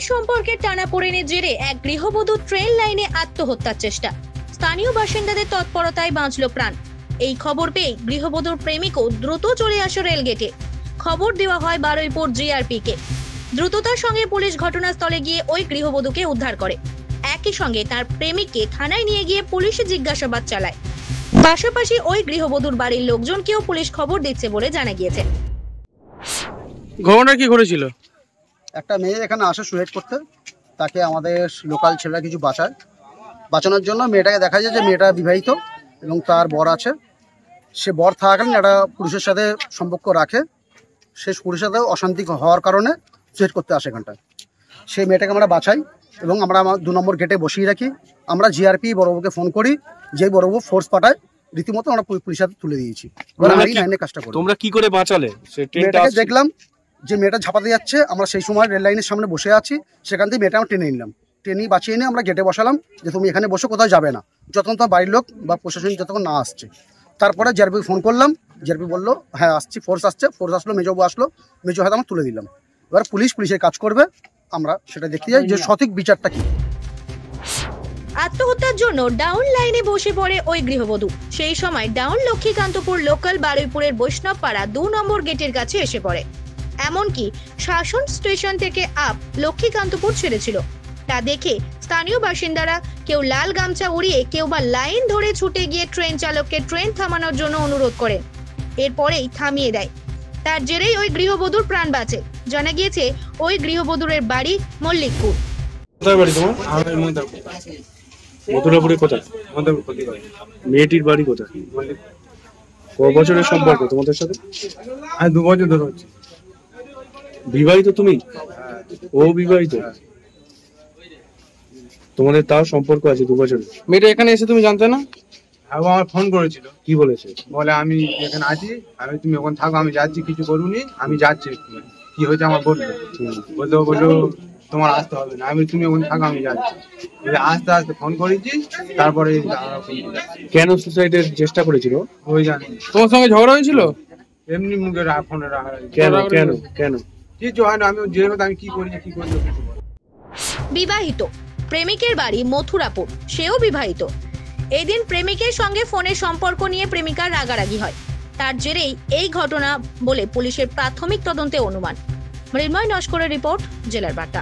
সম্পর্কের টানাপোড়েনের জেরে এক গৃহবধূ ট্রেন লাইনে আত্মহত্যার চেষ্টা। স্থানীয় বাসিন্দাদের তৎপরতায় বাঁচল প্রাণ। এই খবর পেয়ে গৃহবধূর প্রেমিকও দ্রুত চলে আসে রেলগেটে। খবর দেওয়া হয় বারুইপুর জিআরপি কে। দ্রুততার সঙ্গে পুলিশ ঘটনাস্থলে গিয়ে ওই গৃহবধূকে উদ্ধার করে। একই সঙ্গে তার প্রেমিককে থানায় নিয়ে গিয়ে পুলিশ জিজ্ঞাসাবাদ চালায়। পাশাপাশি ওই গৃহবধূর বাড়ির লোকজনকেও পুলিশ খবর দিচ্ছে বলে জানা গিয়েছে। ঘটনা কি ঘটেছিল? একটা মেয়ে এখানে আসে সুইসাইড করতে, তাকে আমাদের লোকাল ছেলেরা কিছু বাঁচানোর জন্য মেয়েটাকে দেখা যায় যে মেয়েটা বিবাহিত এবং তার বর আছে। সে বর থাকাকালীন একটা পুরুষের সাথে সম্পর্ক রাখে, সে পুরুষের সাথে অশান্তি হওয়ার কারণে সুইসাইড করতে আসে এখানটায়। সেই মেয়েটাকে আমরা বাঁচাই এবং আমরা আমার 2 নম্বর গেটে বসিয়ে রাখি। আমরা জিআরপি বড়বাবুকে ফোন করি, যেই বড়বাবু ফোর্স পাঠায়, রীতিমতো আমরা পুলিশের সাথে তুলে দিয়েছি। তোমরা কি করে বাঁচালে? মেয়েটাকে দেখলাম যে মেয়েটা ঝাঁপাতে যাচ্ছে, আমরা সেই সময় রেল লাইনের সামনে বসে আছি, সেখান থেকে মেয়েটা আমরা টেনে নিলাম। টেনে বাঁচিয়ে নিয়ে আমরা গেটে বসালাম যে তুমি এখানে বসে কোথাও যাবে না, যতক্ষণ তোমার বাড়ির লোক বা প্রশাসন যতক্ষণ না আসছে। তারপরে জিআরপি ফোন করলাম, জিআরপি বললো হ্যাঁ আসছি, ফোর্স আসলো, মেজবাবু আসলো, মেজো হাতে আমরা তুলে দিলাম। এবার পুলিশের কাজ করবে, আমরা সেটা দেখতে যাই যে সঠিক বিচারটা কি। আত্মহত্যার জন্য ডাউন লাইনে বসে পড়ে ওই গৃহবধূ। সেই সময় ডাউন লক্ষ্মীকান্তপুর লোকাল বারুইপুরের বৈষ্ণবপাড়া 2 নম্বর গেটের কাছে এসে পড়ে। এমনকি শাসন স্টেশন থেকে আপ লক্ষ্মীকান্তপুর ছেড়েছিল। তা দেখে স্থানীয় বাসিন্দারা কেউ লাল গামছা উড়িয়ে, কেউ বা লাইন ধরে ছুটে গিয়ে ট্রেন চালককে ট্রেন থামানোর জন্য অনুরোধ করে। এরপরেই থামিয়ে দেয়। তার জেরেই ওই গৃহবধূর প্রাণ বাঁচে। জানা গিয়েছে ওই গৃহবধূরের বাড়ি মল্লিকপুর। কোথায় বাড়ি তোমার? মথুরাপুরে কোথায়? মেয়েটির বাড়ি কোথায়? ক বছরের সম্পর্ক তোমাদের সাথে? 2 বছর ধরে হচ্ছে। বিবাহিত তুমি? ও বিবাহিত? তোমাদের তাও সম্পর্ক আছে 2 বছরের? মেয়েটা এখানে এসে তুমি জানতে না? আমার ফোন করেছিল। কি বলেছে? বলে আমি এখানে আছি, তুমি ওখানে থাকো, আমি যাচ্ছি, কিছু করুনি, আমি যাচ্ছি, কি হয়েছে আমার বললো। বললো তোমার আসতে হবে না, তুমি ওখানে থাকো, আমি যাচ্ছি। আস্তে আস্তে ফোন করেছি, তারপরে কেন সুসাইডের চেষ্টা করেছিল? ওই জানি। তোমার সঙ্গে ঝগড়া হয়েছিল? এমনি মুখে ফোনে রাখা। কেন কিছু হয় না, আমি যেহেতু আমি কি করেছি বিবাহিত, প্রেমিকের বাড়ি মথুরাপুর, সেও বিবাহিত। এদিন প্রেমিকের সঙ্গে ফোনে সম্পর্ক নিয়ে প্রেমিকার রাগারাগি হয়। তার জেরেই এই ঘটনা বলে পুলিশের প্রাথমিক তদন্তে অনুমান। মৃন্ময় নস্করের রিপোর্ট, জেলার বার্তা।